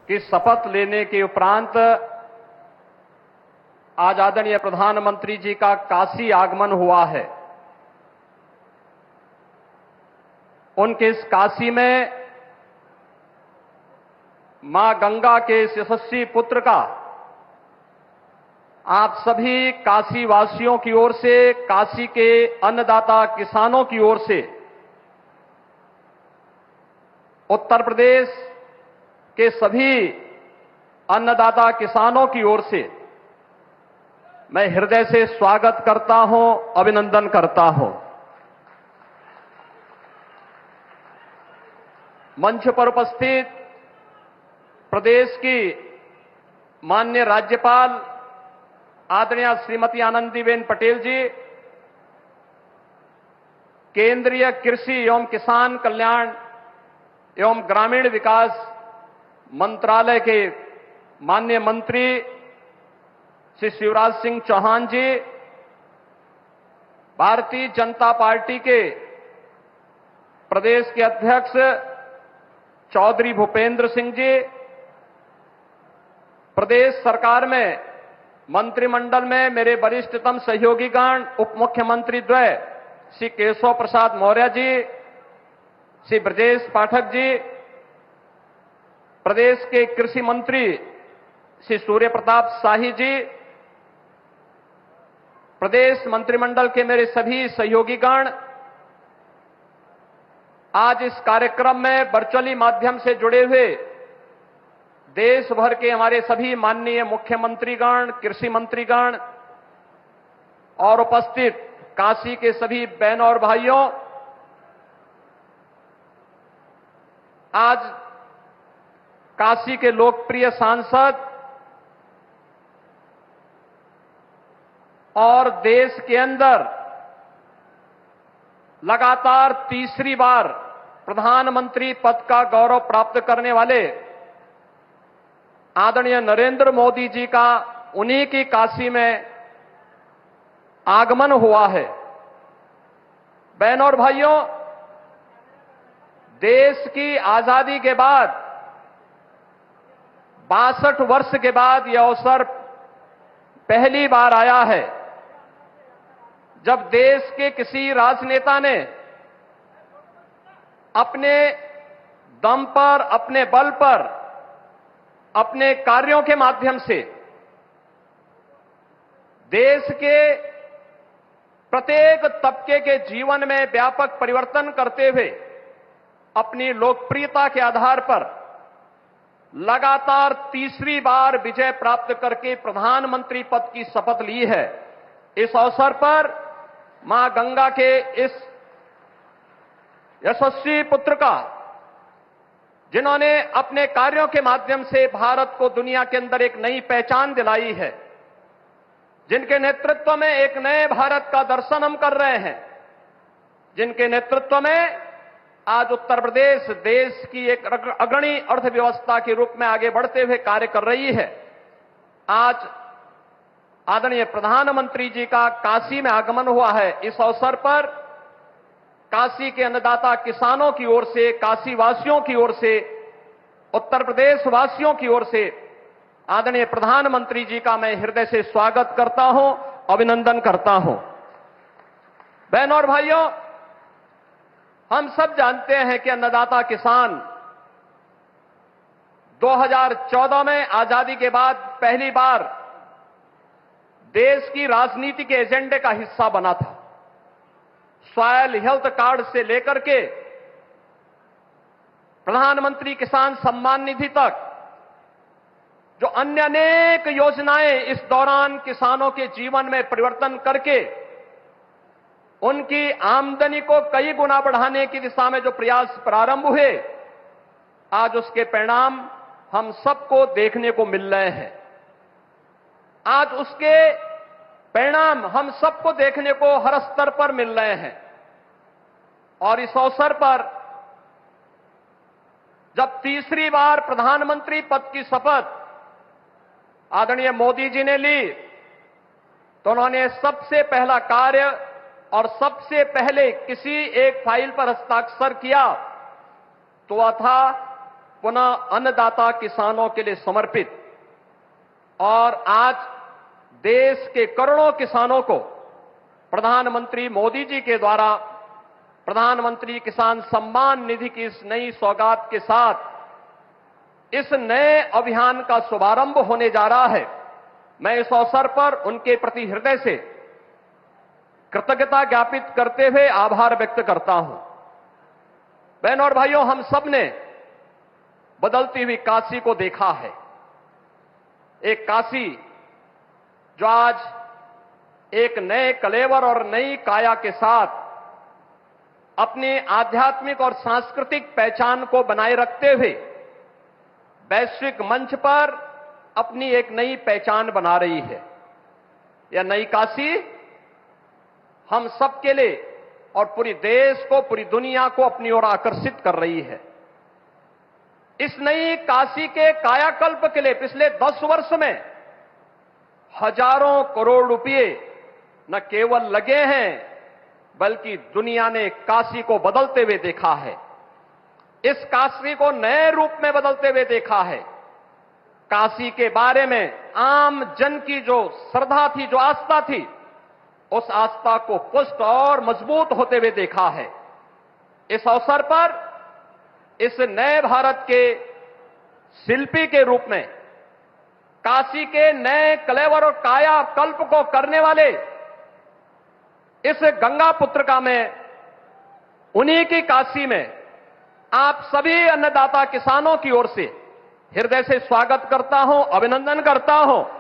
कि शपथ लेने के उपरांत आज आदरणीय प्रधानमंत्री जी का काशी आगमन हुआ है। उनके इस काशी में मां गंगा के इस यशस्वी पुत्र का आप सभी काशी वासियों की ओर से, काशी के अन्नदाता किसानों की ओर से, उत्तर प्रदेश के सभी अन्नदाता किसानों की ओर से मैं हृदय से स्वागत करता हूं, अभिनंदन करता हूं। मंच पर उपस्थित प्रदेश की माननीय राज्यपाल आदरणीय श्रीमती आनंदीबेन पटेल जी, केंद्रीय कृषि एवं किसान कल्याण एवं ग्रामीण विकास मंत्रालय के माननीय मंत्री श्री शिवराज सिंह चौहान जी, भारतीय जनता पार्टी के प्रदेश के अध्यक्ष चौधरी भूपेंद्र सिंह जी, प्रदेश सरकार में मंत्रिमंडल में मेरे वरिष्ठतम सहयोगीगण उप मुख्यमंत्री द्वय श्री केशव प्रसाद मौर्य जी, श्री ब्रजेश पाठक जी, प्रदेश के कृषि मंत्री श्री सूर्य प्रताप शाही जी, प्रदेश मंत्रिमंडल के मेरे सभी सहयोगीगण, आज इस कार्यक्रम में वर्चुअली माध्यम से जुड़े हुए देश भर के हमारे सभी माननीय मुख्यमंत्रीगण, कृषि मंत्रीगण और उपस्थित काशी के सभी बहनों और भाइयों, आज काशी के लोकप्रिय सांसद और देश के अंदर लगातार तीसरी बार प्रधानमंत्री पद का गौरव प्राप्त करने वाले आदरणीय नरेंद्र मोदी जी का उन्हीं की काशी में आगमन हुआ है। बहनों और भाइयों, देश की आजादी के बाद 62 वर्ष के बाद यह अवसर पहली बार आया है जब देश के किसी राजनेता ने अपने दम पर, अपने बल पर, अपने कार्यों के माध्यम से देश के प्रत्येक तबके के जीवन में व्यापक परिवर्तन करते हुए अपनी लोकप्रियता के आधार पर लगातार तीसरी बार विजय प्राप्त करके प्रधानमंत्री पद की शपथ ली है। इस अवसर पर मां गंगा के इस यशस्वी पुत्र का, जिन्होंने अपने कार्यों के माध्यम से भारत को दुनिया के अंदर एक नई पहचान दिलाई है, जिनके नेतृत्व में एक नए भारत का दर्शन हम कर रहे हैं, जिनके नेतृत्व में आज उत्तर प्रदेश देश की एक अग्रणी अर्थव्यवस्था के रूप में आगे बढ़ते हुए कार्य कर रही है। आज आदरणीय प्रधानमंत्री जी का काशी में आगमन हुआ है। इस अवसर पर काशी के अन्नदाता किसानों की ओर से, काशी वासियों की ओर से, उत्तर प्रदेश वासियों की ओर से आदरणीय प्रधानमंत्री जी का मैं हृदय से स्वागत करता हूं, अभिनंदन करता हूं। बहनों और भाइयों, हम सब जानते हैं कि अन्नदाता किसान 2014 में आजादी के बाद पहली बार देश की राजनीति के एजेंडे का हिस्सा बना था। सॉयल हेल्थ कार्ड से लेकर के प्रधानमंत्री किसान सम्मान निधि तक जो अन्य अनेक योजनाएं इस दौरान किसानों के जीवन में परिवर्तन करके उनकी आमदनी को कई गुना बढ़ाने की दिशा में जो प्रयास प्रारंभ हुए, आज उसके परिणाम हम सबको देखने को मिल रहे हैं। आज उसके परिणाम हम सबको देखने को हर स्तर पर मिल रहे हैं। और इस अवसर पर जब तीसरी बार प्रधानमंत्री पद की शपथ आदरणीय मोदी जी ने ली, तो उन्होंने सबसे पहला कार्य और सबसे पहले किसी एक फाइल पर हस्ताक्षर किया तो वह था पुनः अन्नदाता किसानों के लिए समर्पित और आज देश के करोड़ों किसानों को प्रधानमंत्री मोदी जी के द्वारा प्रधानमंत्री किसान सम्मान निधि की इस नई सौगात के साथ इस नए अभियान का शुभारंभ होने जा रहा है। मैं इस अवसर पर उनके प्रति हृदय से कृतज्ञता ज्ञापित करते हुए आभार व्यक्त करता हूं। बहनों और भाइयों, हम सब ने बदलती हुई काशी को देखा है। एक काशी जो आज एक नए कलेवर और नई काया के साथ अपनी आध्यात्मिक और सांस्कृतिक पहचान को बनाए रखते हुए वैश्विक मंच पर अपनी एक नई पहचान बना रही है। यह नई काशी हम सबके लिए और पूरी देश को, पूरी दुनिया को अपनी ओर आकर्षित कर रही है। इस नई काशी के कायाकल्प के लिए पिछले 10 वर्ष में हजारों करोड़ रुपए न केवल लगे हैं, बल्कि दुनिया ने काशी को बदलते हुए देखा है। इस काशी को नए रूप में बदलते हुए देखा है। काशी के बारे में आम जन की जो श्रद्धा थी, जो आस्था थी, उस आस्था को पुष्ट और मजबूत होते हुए देखा है। इस अवसर पर इस नए भारत के शिल्पी के रूप में काशी के नए कलेवर और काया कल्प को करने वाले इस गंगा पुत्र का मैं उन्हीं की काशी में आप सभी अन्नदाता किसानों की ओर से हृदय से स्वागत करता हूं, अभिनंदन करता हूं